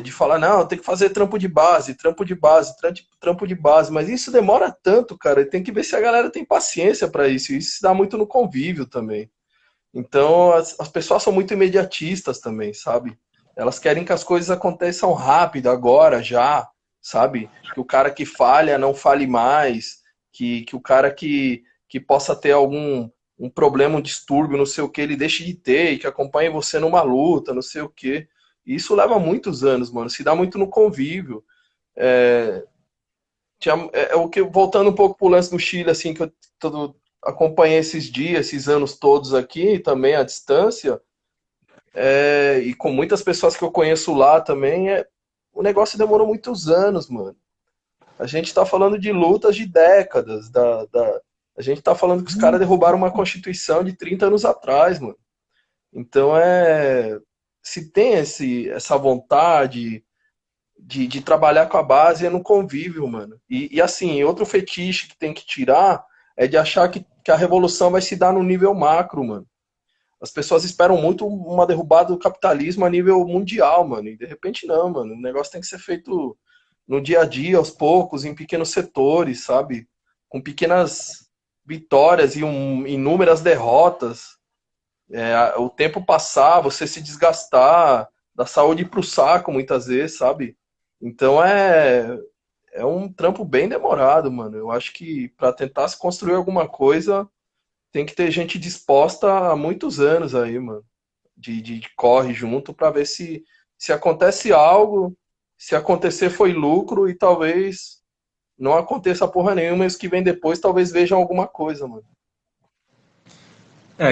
De falar, não, tem que fazer trampo de base, trampo de base, trampo de base. Mas isso demora tanto, cara. Tem que ver se a galera tem paciência para isso. Isso se dá muito no convívio também. Então, as pessoas são muito imediatistas também, sabe? Elas querem que as coisas aconteçam rápido, agora, já, sabe? Que o cara que falha não fale mais, que o cara que possa ter algum um problema, um distúrbio, não sei o que, ele deixe de ter, e que acompanhe você numa luta, não sei o que. Isso leva muitos anos, mano. Se dá muito no convívio. É, o que, voltando um pouco pro lance do Chile, assim, que eu acompanhei esses dias, esses anos todos aqui, também à distância, e com muitas pessoas que eu conheço lá também, o negócio demorou muitos anos, mano. A gente tá falando de lutas de décadas, a gente tá falando que os caras derrubaram uma constituição de 30 anos atrás, mano. Então se tem essa vontade de trabalhar com a base é no convívio, mano. E assim, outro fetiche que tem que tirar é de achar que a revolução vai se dar no nível macro, mano. As pessoas esperam muito uma derrubada do capitalismo a nível mundial, mano. E de repente não, mano. O negócio tem que ser feito no dia a dia, aos poucos, em pequenos setores, sabe? Com pequenas vitórias e inúmeras derrotas. O tempo passar, você se desgastar, da saúde pro saco muitas vezes, sabe? Então é um trampo bem demorado, mano. Eu acho que para tentar se construir alguma coisa, tem que ter gente disposta há muitos anos aí, mano. De corre junto para ver se acontece algo. Se acontecer foi lucro e talvez não aconteça porra nenhuma e os que vêm depois talvez vejam alguma coisa, mano.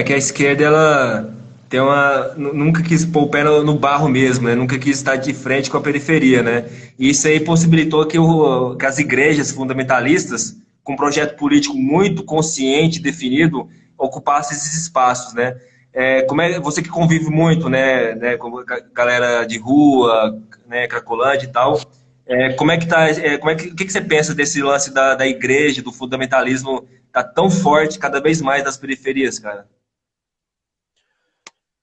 Que a esquerda, ela nunca quis pôr o pé no barro mesmo, né? Nunca quis estar de frente com a periferia, né? E isso aí possibilitou que as igrejas fundamentalistas, com um projeto político muito consciente, definido, ocupassem esses espaços, né? Você que convive muito, né, com a galera de rua, né, Cracolândia e tal, como é que tá, o que você pensa desse lance da igreja, do fundamentalismo tá tão forte cada vez mais nas periferias, cara?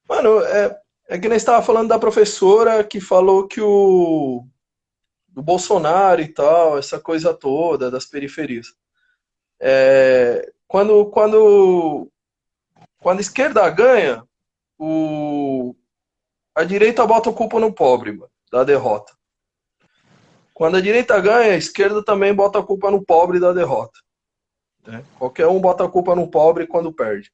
Mano, é que nem estava falando da professora que falou que o do Bolsonaro e tal, essa coisa toda das periferias. Quando a esquerda ganha, o, a direita bota a culpa no pobre, mano, da derrota. Quando a direita ganha, a esquerda também bota a culpa no pobre da derrota. Né? Qualquer um bota a culpa no pobre quando perde.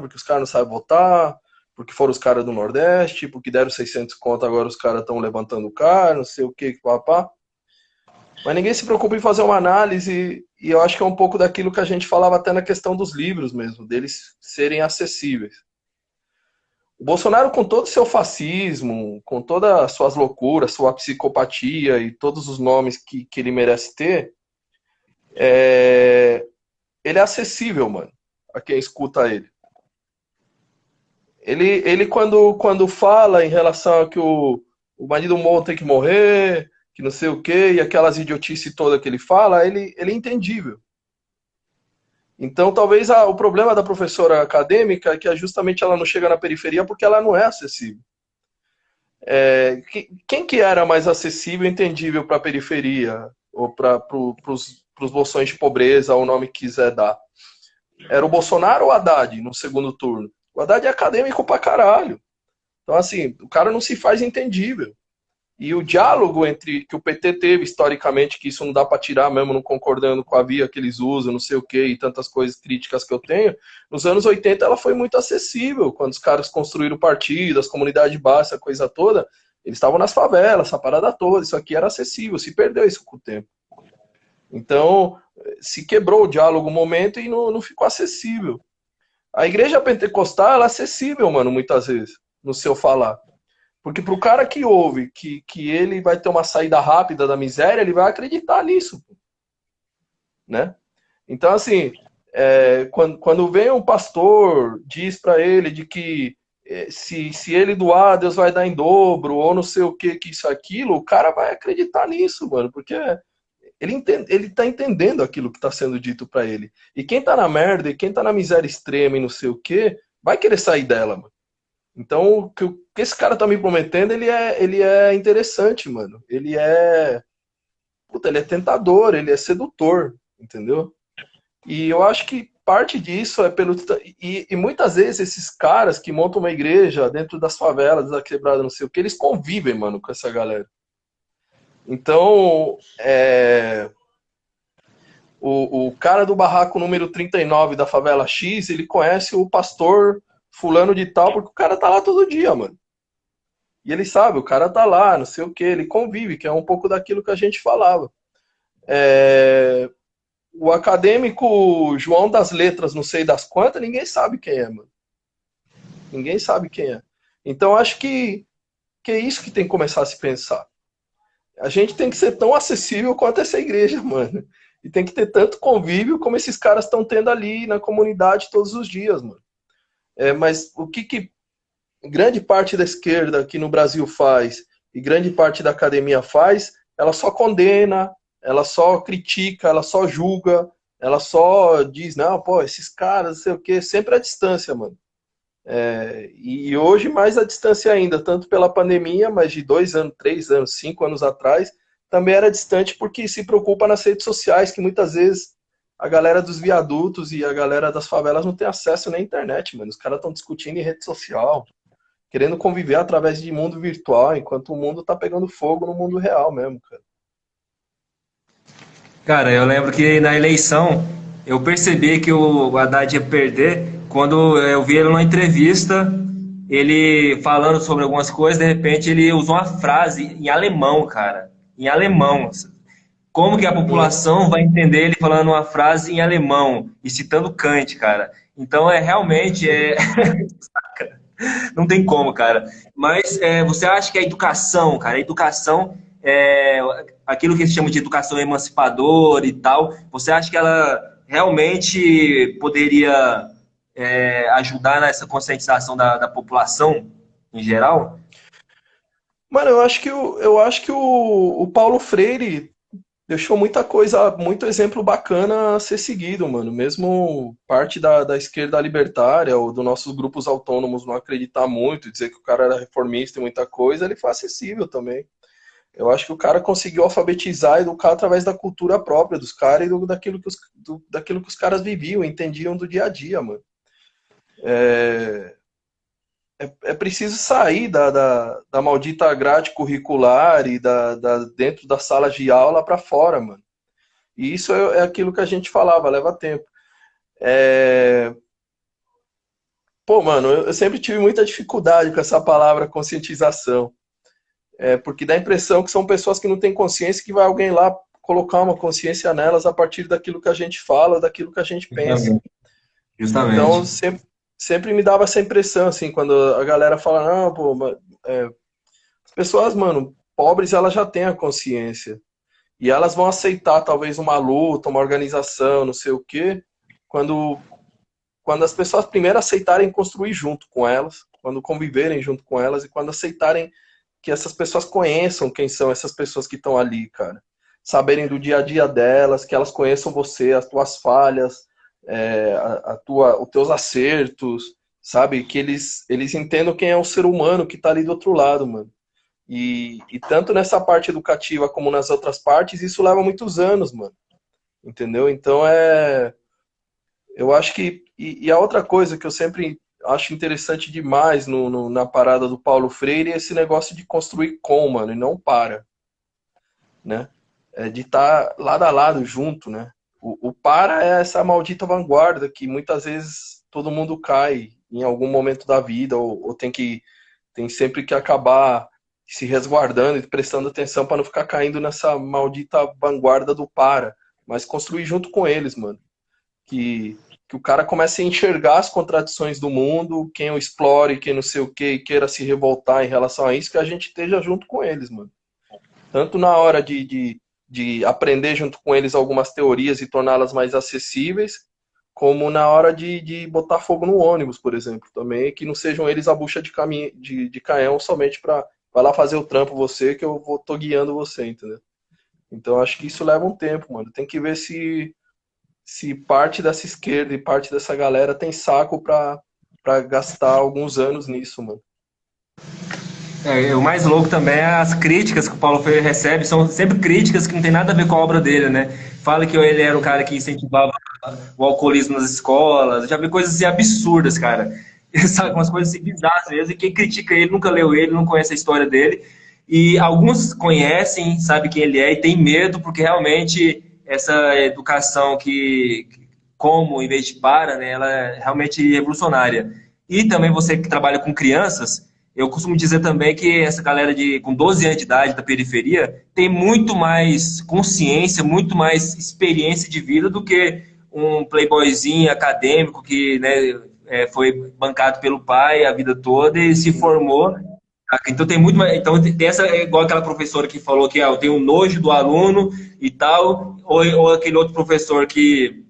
Porque os caras não sabem votar, porque foram os caras do Nordeste, porque deram 600 conto, agora os caras estão levantando o cara, não sei o que, papá. Mas ninguém se preocupa em fazer uma análise, e eu acho que é um pouco daquilo que a gente falava até na questão dos livros mesmo, deles serem acessíveis. O Bolsonaro, com todo o seu fascismo, com todas as suas loucuras, sua psicopatia e todos os nomes que ele merece ter, ele é acessível, mano, a quem escuta ele. Ele quando fala em relação a que o bandido Moro tem que morrer, que não sei o quê, e aquelas idiotices toda que ele fala, ele é entendível. Então, talvez o problema da professora acadêmica é que justamente ela não chega na periferia porque ela não é acessível. Quem que era mais acessível e entendível para a periferia? Ou para os bolsões de pobreza, ou o nome que quiser dar? Era o Bolsonaro ou o Haddad no segundo turno? O Haddad é acadêmico pra caralho. Então, assim, o cara não se faz entendível. E o diálogo que o PT teve historicamente, que isso não dá para tirar mesmo, não concordando com a via que eles usam, não sei o quê, e tantas coisas críticas que eu tenho, nos anos 80 ela foi muito acessível. Quando os caras construíram o partido, as comunidades de base, essa coisa toda, eles estavam nas favelas, essa parada toda, isso aqui era acessível, se perdeu isso com o tempo. Então, se quebrou o diálogo um momento e não ficou acessível. A igreja pentecostal, ela é acessível, mano, muitas vezes, no seu falar. Porque pro cara que ouve que ele vai ter uma saída rápida da miséria, ele vai acreditar nisso, né? Então, assim, quando vem um pastor, diz para ele de que se ele doar, Deus vai dar em dobro, ou não sei o que isso, aquilo, o cara vai acreditar nisso, mano, porque ele tá entendendo aquilo que está sendo dito para ele. E quem tá na merda, e quem tá na miséria extrema e não sei o que, vai querer sair dela, mano. Então, o que esse cara tá me prometendo, ele é interessante, mano. Ele é tentador, ele é sedutor, entendeu? E eu acho que parte disso é pelo... E muitas vezes esses caras que montam uma igreja dentro das favelas, da quebrada, não sei o que, eles convivem, mano, com essa galera. Então, o cara do barraco número 39 da favela X, ele conhece o pastor fulano de tal, porque o cara tá lá todo dia, mano. E ele sabe, o cara tá lá, não sei o que, ele convive, que é um pouco daquilo que a gente falava. O acadêmico João das Letras, não sei das quantas, ninguém sabe quem é, mano. Ninguém sabe quem é. Então, acho que é isso que tem que começar a se pensar. A gente tem que ser tão acessível quanto essa igreja, mano. E tem que ter tanto convívio como esses caras estão tendo ali na comunidade todos os dias, mano. Mas o que grande parte da esquerda aqui no Brasil faz e grande parte da academia faz, ela só condena, ela só critica, ela só julga, ela só diz, não, pô, esses caras, não sei o quê, sempre à distância, mano. E hoje mais à distância ainda, tanto pela pandemia, mas de 2 anos, 3 anos, 5 anos atrás, também era distante porque se preocupa nas redes sociais, que muitas vezes a galera dos viadutos e a galera das favelas não tem acesso nem à internet, mano. Os caras estão discutindo em rede social, querendo conviver através de mundo virtual, enquanto o mundo tá pegando fogo no mundo real mesmo, cara. Cara, eu lembro que na eleição eu percebi que o Haddad ia perder quando eu vi ele numa entrevista, ele falando sobre algumas coisas, de repente ele usou uma frase em alemão, cara. Em alemão. Como que a população vai entender ele falando uma frase em alemão e citando Kant, cara? Então realmente não tem como, cara. Mas você acha que a educação, cara, a educação aquilo que se chama de educação emancipadora e tal, você acha que ela realmente poderia ajudar nessa conscientização da população em geral? Mano, eu acho que o Paulo Freire deixou muita coisa, muito exemplo bacana a ser seguido, mano. Mesmo parte da esquerda libertária ou dos nossos grupos autônomos não acreditar muito, dizer que o cara era reformista e muita coisa, ele foi acessível também. Eu acho que o cara conseguiu alfabetizar e educar através da cultura própria dos caras e daquilo que os caras viviam, entendiam do dia a dia, mano. É preciso sair da maldita grade curricular e dentro das salas de aula para fora, mano. E isso é aquilo que a gente falava, leva tempo. Pô, mano, eu sempre tive muita dificuldade com essa palavra conscientização. Porque dá a impressão que são pessoas que não têm consciência, que vai alguém lá colocar uma consciência nelas a partir daquilo que a gente fala, daquilo que a gente pensa. Justamente. Então, sempre me dava essa impressão, assim, quando a galera fala, não, pô, as pessoas, mano, pobres, elas já têm a consciência. E elas vão aceitar, talvez, uma luta, uma organização, não sei o quê, quando as pessoas primeiro aceitarem construir junto com elas, quando conviverem junto com elas e quando aceitarem que essas pessoas conheçam quem são essas pessoas que estão ali, cara. Saberem do dia a dia delas, que elas conheçam você, as tuas falhas, os teus acertos, sabe? Que eles entendam quem é o ser humano que tá ali do outro lado, mano. E tanto nessa parte educativa como nas outras partes, isso leva muitos anos, mano. Entendeu? Então eu acho que. E a outra coisa que eu sempre acho interessante demais na parada do Paulo Freire é esse negócio de construir com, mano, e não para, né? De estar lado a lado junto, né? O para é essa maldita vanguarda que muitas vezes todo mundo cai em algum momento da vida, ou tem sempre que acabar se resguardando e prestando atenção para não ficar caindo nessa maldita vanguarda do para, mas construir junto com eles, mano. Que o cara comece a enxergar as contradições do mundo, quem o explore, quem não sei o que, e queira se revoltar em relação a isso, que a gente esteja junto com eles, mano. Tanto na hora de aprender junto com eles algumas teorias e torná-las mais acessíveis, como na hora de botar fogo no ônibus, por exemplo, também, que não sejam eles a bucha de canhão somente para vai lá fazer o trampo você, que eu tô guiando você, entendeu? Então acho que isso leva um tempo, mano. Tem que ver se parte dessa esquerda e parte dessa galera tem saco pra gastar alguns anos nisso, mano. O mais louco também é as críticas que o Paulo Freire recebe, são sempre críticas que não tem nada a ver com a obra dele, né? Fala que ele era o cara que incentivava o alcoolismo nas escolas, já vi coisas assim absurdas, cara. Sabe, umas coisas assim bizarras mesmo, e quem critica ele nunca leu ele, não conhece a história dele. E alguns conhecem, sabe quem ele é e tem medo, porque realmente essa educação como em vez de para, né, ela é realmente revolucionária. E também você que trabalha com crianças, eu costumo dizer também que essa galera com 12 anos de idade da periferia tem muito mais consciência, muito mais experiência de vida do que um playboyzinho acadêmico que, né, foi bancado pelo pai a vida toda e se formou. Então tem muito mais. Então tem essa, igual aquela professora que falou que eu tenho nojo do aluno e tal, ou aquele outro professor que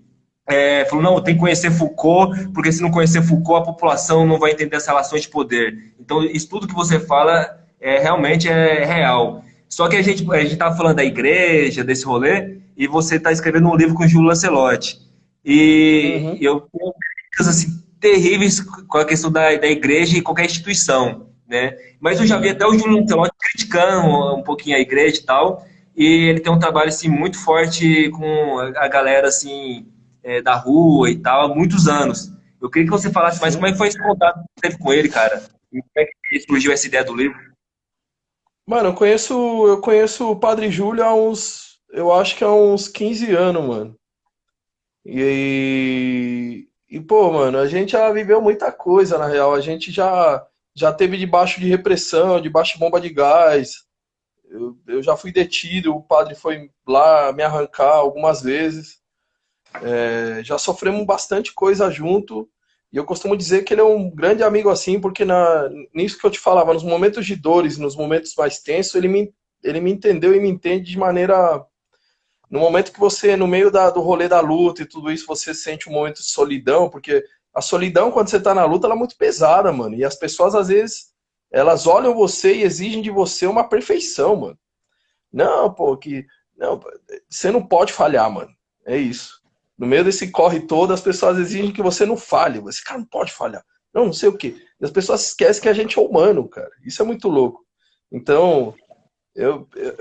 falou, não, tem que conhecer Foucault, porque se não conhecer Foucault, a população não vai entender as relações de poder. Então, isso tudo que você fala realmente é real. Só que a gente estava falando da igreja, desse rolê, e você está escrevendo um livro com o Júlio Lancelotti. E eu tenho críticas assim, terríveis com a questão da igreja e qualquer instituição, né? Mas eu já vi até o Júlio Lancelotti criticando um pouquinho a igreja e tal, e ele tem um trabalho assim, muito forte com a galera assim, da rua e tal, há muitos anos. Eu queria que você falasse mais como é que foi esse contato que você teve com ele, cara. E como é que surgiu essa ideia do livro? Mano, eu conheço o Padre Júlio eu acho que há uns 15 anos, mano. Pô, mano, a gente já viveu muita coisa, na real. A gente já teve debaixo de repressão, debaixo de bomba de gás. Eu já fui detido, o padre foi lá me arrancar algumas vezes. Já sofremos bastante coisa junto. E eu costumo dizer que ele é um grande amigo assim, porque nisso que eu te falava, nos momentos de dores, nos momentos mais tensos, ele me entendeu e me entende de maneira. No momento que você, no meio do rolê da luta e tudo isso, você sente um momento de solidão, porque a solidão, quando você tá na luta, ela é muito pesada, mano. E as pessoas, às vezes, elas olham você e exigem de você uma perfeição, mano. Não, pô, não, você não pode falhar, mano. É isso. No meio desse corre todo, as pessoas exigem que você não falhe. Esse cara não pode falhar. Não sei o quê. E as pessoas esquecem que a gente é humano, cara. Isso é muito louco. Então,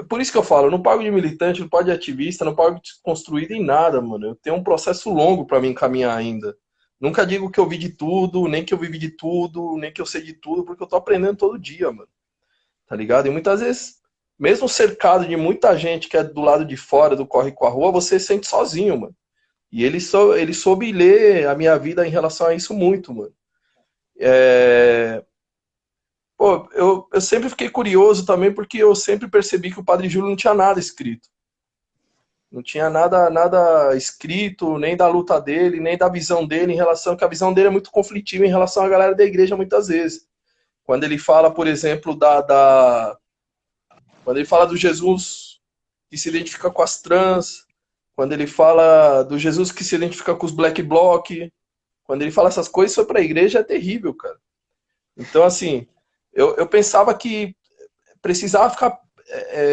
por isso que eu falo, eu não pago de militante, não pago de ativista, não pago de construído em nada, mano. Eu tenho um processo longo para me encaminhar ainda. Nunca digo que eu vi de tudo, nem que eu vivi de tudo, nem que eu sei de tudo, porque eu tô aprendendo todo dia, mano. Tá ligado? E muitas vezes, mesmo cercado de muita gente que é do lado de fora do corre com a rua, você se sente sozinho, mano. E ele soube ler a minha vida em relação a isso muito, mano. Pô, eu sempre fiquei curioso também, porque eu sempre percebi que o Padre Júlio não tinha nada escrito. Não tinha nada escrito, nem da luta dele, nem da visão dele, que a visão dele é muito conflitiva em relação à galera da igreja muitas vezes. Quando ele fala, por exemplo, quando ele fala do Jesus que se identifica com as trans, quando ele fala do Jesus que se identifica com os black bloc, quando ele fala essas coisas, isso para a igreja é terrível, cara. Então, assim, eu pensava que precisava ficar...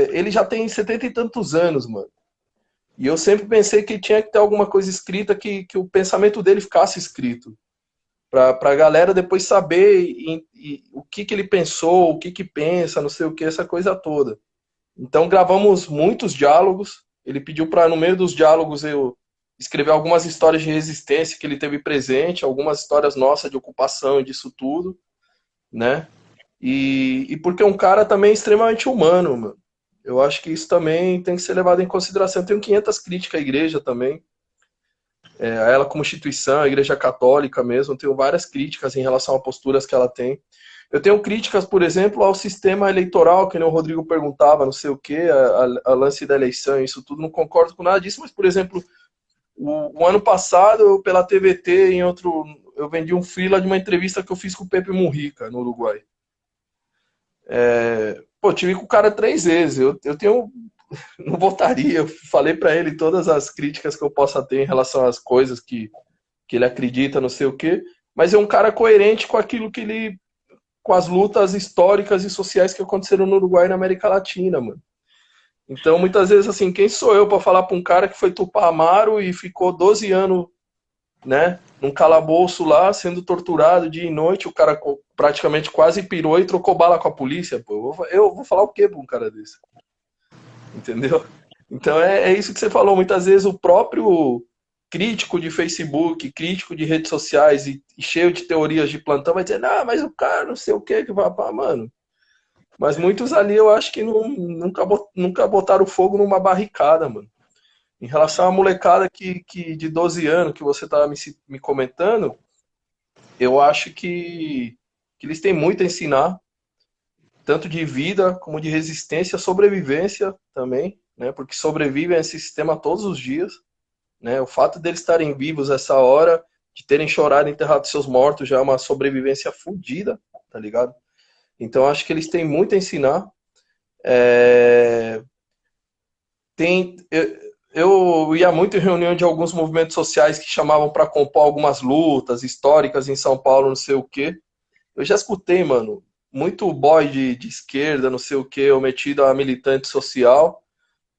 ele já tem 70 e tantos anos, mano. E eu sempre pensei que tinha que ter alguma coisa escrita que o pensamento dele ficasse escrito. Pra galera depois saber o que ele pensou, o que pensa, não sei o que, essa coisa toda. Então gravamos muitos diálogos. Ele pediu para, no meio dos diálogos, eu escrever algumas histórias de resistência que ele teve presente, algumas histórias nossas de ocupação e disso tudo, né? E porque é um cara também extremamente humano, mano. Eu acho que isso também tem que ser levado em consideração. Eu tenho 500 críticas à igreja também, a ela como instituição, a igreja católica mesmo. Eu tenho várias críticas em relação a posturas que ela tem. Eu tenho críticas, por exemplo, ao sistema eleitoral, que nem o Rodrigo perguntava, não sei o quê, a lance da eleição, isso tudo, não concordo com nada disso, mas, por exemplo, o ano passado, pela TVT, eu vendi um freela de uma entrevista que eu fiz com o Pepe Mujica, no Uruguai. Pô, tive com o cara 3 vezes, eu tenho... Não votaria, eu falei pra ele todas as críticas que eu possa ter em relação às coisas que ele acredita, não sei o quê, mas é um cara coerente com aquilo que ele... com as lutas históricas e sociais que aconteceram no Uruguai e na América Latina, mano. Então, muitas vezes, assim, quem sou eu pra falar pra um cara que foi Tupamaro e ficou 12 anos, né, num calabouço lá, sendo torturado dia e noite, o cara praticamente quase pirou e trocou bala com a polícia, pô. Eu vou falar o quê pra um cara desse? Entendeu? Então é isso que você falou. Muitas vezes o próprio crítico de Facebook, crítico de redes sociais e cheio de teorias de plantão vai dizer, ah, mas o cara não sei o que vai para, mano. Mas muitos ali eu acho que nunca botaram fogo numa barricada, mano. Em relação à molecada que de 12 anos que você estava me comentando, eu acho que eles têm muito a ensinar, tanto de vida como de resistência, sobrevivência também, né? Porque sobrevivem a esse sistema todos os dias, né? O fato deles estarem vivos essa hora, de terem chorado e enterrado seus mortos, já é uma sobrevivência fodida, tá ligado? Então acho que eles têm muito a ensinar. Eu ia muito em reunião de alguns movimentos sociais que chamavam para compor algumas lutas históricas em São Paulo, não sei o quê. Eu já escutei, mano, muito boy de esquerda, não sei o quê, ou metido a militante social,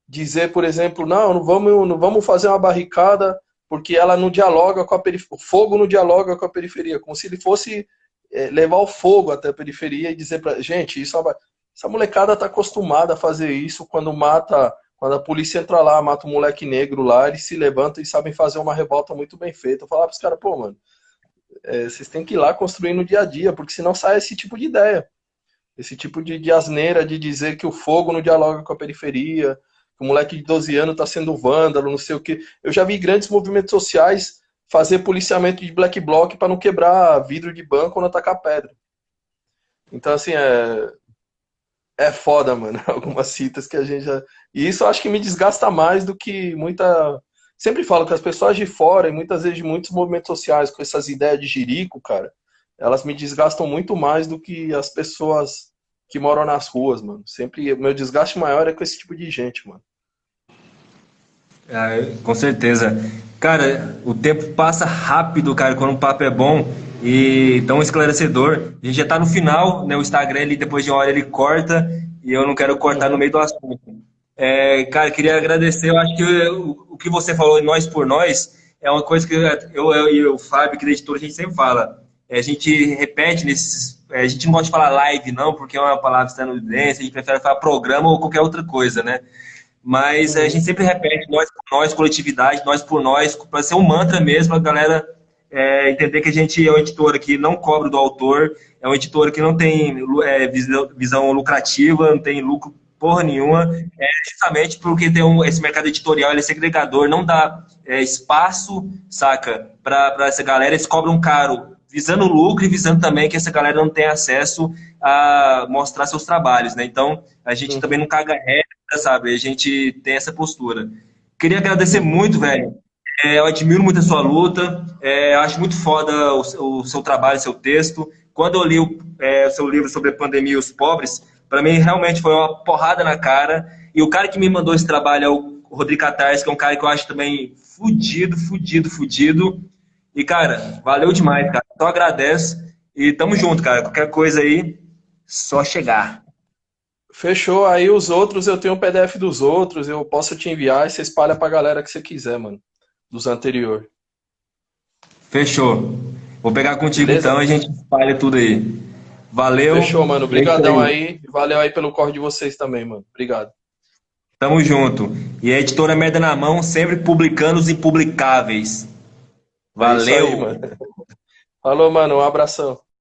dizer, por exemplo, não vamos fazer uma barricada porque ela não dialoga com a periferia, o fogo não dialoga com a periferia, como se ele fosse levar o fogo até a periferia e dizer pra gente, essa molecada tá acostumada a fazer isso quando a polícia entra lá, mata um moleque negro lá, eles se levantam e sabem fazer uma revolta muito bem feita. Eu falava pros caras, pô, mano, vocês têm que ir lá construir no dia a dia, porque senão sai esse tipo de ideia. Esse tipo de asneira de dizer que o fogo não dialoga com a periferia, que o moleque de 12 anos está sendo vândalo, não sei o quê. Eu já vi grandes movimentos sociais fazer policiamento de black bloc para não quebrar vidro de banco ou não atacar pedra. Então, assim, é foda, mano. Algumas citas que a gente já... E isso eu acho que me desgasta mais do que muita... Sempre falo que as pessoas de fora, e muitas vezes de muitos movimentos sociais, com essas ideias de jirico, cara, elas me desgastam muito mais do que as pessoas que moram nas ruas, mano. Sempre, o meu desgaste maior é com esse tipo de gente, mano. Com certeza. Cara, o tempo passa rápido, cara, quando o papo é bom e tão esclarecedor. A gente já tá no final, né? O Instagram, ele, depois de uma hora, ele corta e eu não quero cortar no meio do assunto. Cara, queria agradecer. Eu acho que o que você falou, nós por nós, é uma coisa que eu e o Fábio, que é editor, a gente sempre fala. A gente repete nesses... A gente não gosta de falar live, não, porque é uma palavra estadunidense, a gente prefere falar programa ou qualquer outra coisa, né? Mas a gente sempre repete, nós por nós, coletividade, nós por nós, para ser um mantra mesmo, a galera entender que a gente é uma editora que não cobra do autor, é uma editora que não tem visão lucrativa, não tem lucro porra nenhuma, justamente porque tem esse mercado editorial, ele é segregador, não dá espaço, saca, para essa galera, eles cobram caro, visando lucro e visando também que essa galera não tem acesso a mostrar seus trabalhos, né? Então, a gente também não caga regra, sabe? A gente tem essa postura. Queria agradecer muito, velho. Eu admiro muito a sua luta. Eu acho muito foda o seu trabalho, seu texto. Quando eu li o seu livro sobre a pandemia e os pobres, para mim realmente foi uma porrada na cara. E o cara que me mandou esse trabalho é o Rodrigo Catarse, que é um cara que eu acho também fudido. E, cara, valeu demais, cara. Então agradeço. E tamo junto, cara. Qualquer coisa aí, só chegar. Fechou. Aí os outros, eu tenho o PDF dos outros, eu posso te enviar e você espalha pra galera que você quiser, mano. Dos anterior. Fechou. Vou pegar contigo então Beleza? e a gente espalha tudo aí. Fechou, Valeu. mano. É isso Obrigadão aí. aí. Valeu aí pelo corre de vocês também, mano. Obrigado. Tamo junto. E a editora Merda na Mão, sempre publicando os impublicáveis. É isso aí, mano. Valeu! Falou, mano. Um abração.